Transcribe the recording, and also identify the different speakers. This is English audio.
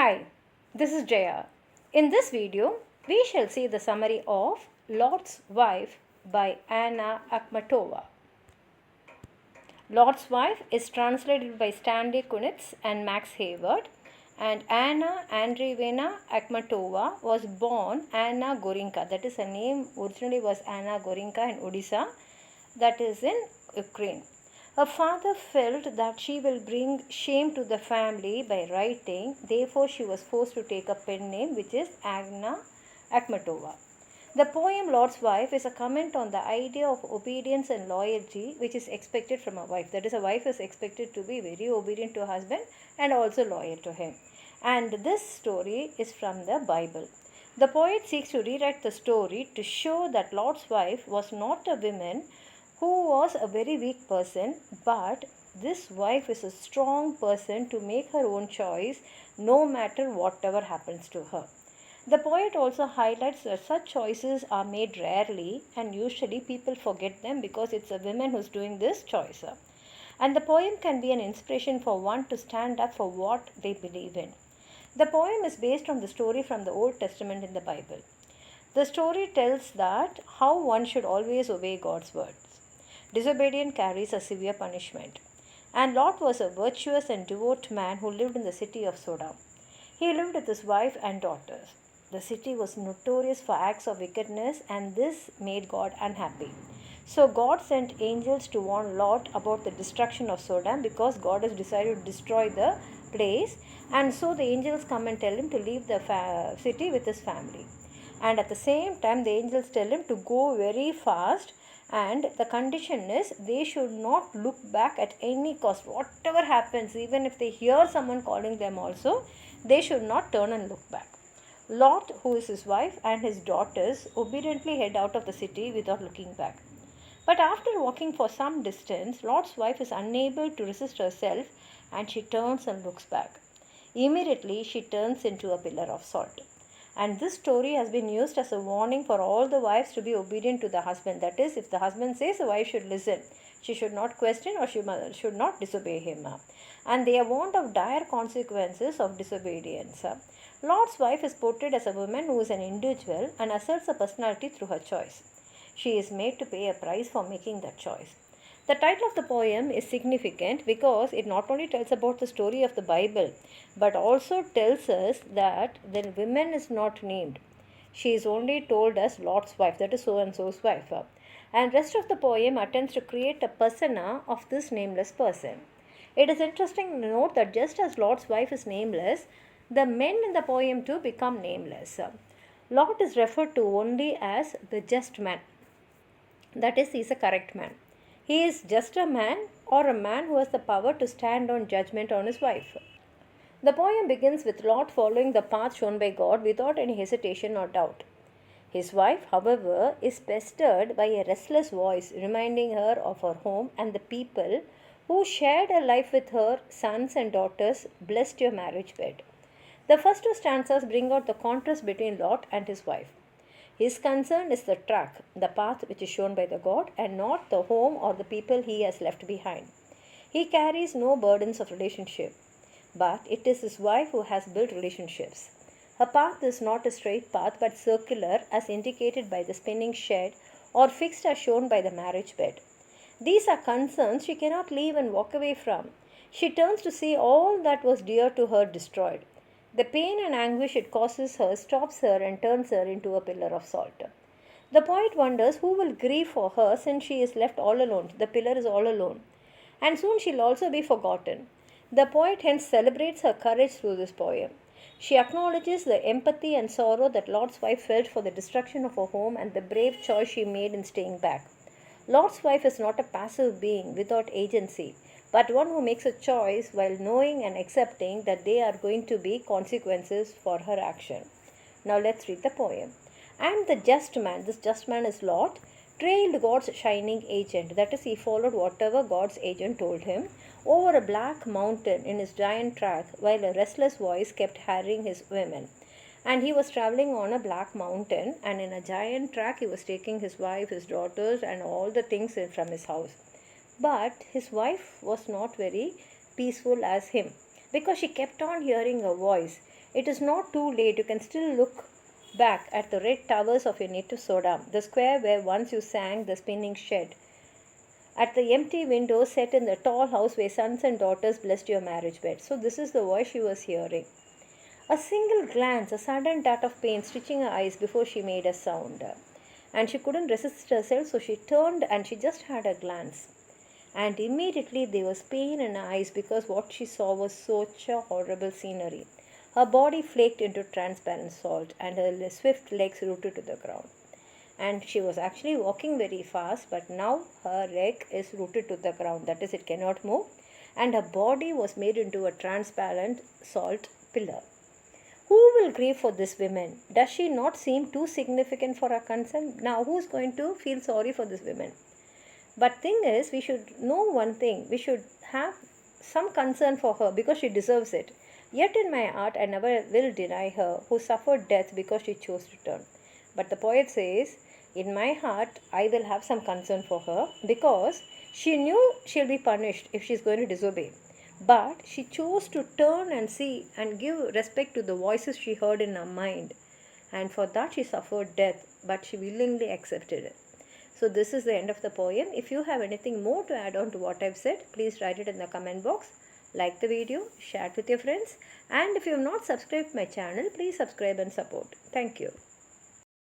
Speaker 1: Hi, this is Jaya. In this video, we shall see the summary of Lot's Wife by Anna Akhmatova. Lot's Wife is translated by Stanley Kunitz and Max Hayward, and Anna Andreevna Akhmatova was born Anna Gorinka. That is, her name originally was Anna Gorinka in Odisha, that is in Ukraine. Her father felt that she will bring shame to the family by writing, therefore she was forced to take a pen name, which is Anna Akhmatova. The poem Lot's Wife is a comment on the idea of obedience and loyalty which is expected from a wife. That is, a wife is expected to be very obedient to her husband and also loyal to him. And this story is from the Bible. The poet seeks to rewrite the story to show that Lot's wife was not a woman who was a very weak person, but this wife is a strong person to make her own choice no matter whatever happens to her. The poet also highlights that such choices are made rarely and usually people forget them because it's a woman who's doing this choice. And the poem can be an inspiration for one to stand up for what they believe in. The poem is based on the story from the Old Testament in the Bible. The story tells that how one should always obey God's words. Disobedience carries a severe punishment. And Lot was a virtuous and devout man who lived in the city of Sodom. He lived with his wife and daughters. The city was notorious for acts of wickedness, and this made God unhappy. So God sent angels to warn Lot about the destruction of Sodom because God has decided to destroy the place. And so the angels come and tell him to leave the city with his family. And at the same time, the angels tell him to go very fast. And the condition is they should not look back at any cost. Whatever happens, even if they hear someone calling them also, they should not turn and look back. Lot, who is his wife, and his daughters obediently head out of the city without looking back. But after walking for some distance, Lot's wife is unable to resist herself and she turns and looks back. Immediately, she turns into a pillar of salt. And this story has been used as a warning for all the wives to be obedient to the husband. That is, if the husband says, the wife should listen. She should not question or she should not disobey him. And they are warned of dire consequences of disobedience. Lot's wife is portrayed as a woman who is an individual and asserts a personality through her choice. She is made to pay a price for making that choice. The title of the poem is significant because it not only tells about the story of the Bible, but also tells us that the woman is not named. She is only told as Lot's wife, that is so and so's wife. And rest of the poem attempts to create a persona of this nameless person. It is interesting to note that just as Lot's wife is nameless, the men in the poem too become nameless. Lot is referred to only as the just man. That is, he is a correct man. He is just a man or a man who has the power to stand on judgment on his wife. The poem begins with Lot following the path shown by God without any hesitation or doubt. His wife, however, is pestered by a restless voice reminding her of her home and the people who shared her life with her sons and daughters, blessed your marriage bed. The first two stanzas bring out the contrast between Lot and his wife. His concern is the track, the path which is shown by the God, and not the home or the people he has left behind. He carries no burdens of relationship, but it is his wife who has built relationships. Her path is not a straight path but circular as indicated by the spinning shed or fixed as shown by the marriage bed. These are concerns she cannot leave and walk away from. She turns to see all that was dear to her destroyed. The pain and anguish it causes her stops her and turns her into a pillar of salt. The poet wonders who will grieve for her since she is left all alone. The pillar is all alone. And soon she will also be forgotten. The poet hence celebrates her courage through this poem. She acknowledges the empathy and sorrow that Lot's wife felt for the destruction of her home and the brave choice she made in staying back. Lot's wife is not a passive being without agency, but one who makes a choice while knowing and accepting that there are going to be consequences for her action. Now let's read the poem. And the just man, this just man is Lot, trailed God's shining agent, that is, he followed whatever God's agent told him, over a black mountain in his giant track, while a restless voice kept harrying his women. And he was traveling on a black mountain, and in a giant track he was taking his wife, his daughters, and all the things from his house. But his wife was not very peaceful as him, because she kept on hearing a voice. It is not too late. You can still look back at the red towers of your native Sodam, the square where once you sang the spinning shed, at the empty windows set in the tall house where sons and daughters blessed your marriage bed. So this is the voice she was hearing. A single glance, a sudden dart of pain stitching her eyes before she made a sound. And she couldn't resist herself, so she turned and she just had a glance. And immediately there was pain in her eyes because what she saw was such a horrible scenery. Her body flaked into transparent salt and her swift legs rooted to the ground. And she was actually walking very fast, but now her leg is rooted to the ground. That is, it cannot move. And her body was made into a transparent salt pillar. Who will grieve for this woman? Does she not seem too significant for our concern? Now, who's going to feel sorry for this woman? But thing is, we should know one thing. We should have some concern for her because she deserves it. Yet in my heart, I never will deny her who suffered death because she chose to turn. But the poet says, in my heart, I will have some concern for her because she knew she'll be punished if she's going to disobey. But she chose to turn and see and give respect to the voices she heard in her mind. And for that she suffered death, but she willingly accepted it. So this is the end of the poem. If you have anything more to add on to what I've said, please write it in the comment box. Like the video, share it with your friends. And if you have not subscribed my channel, please subscribe and support. Thank you.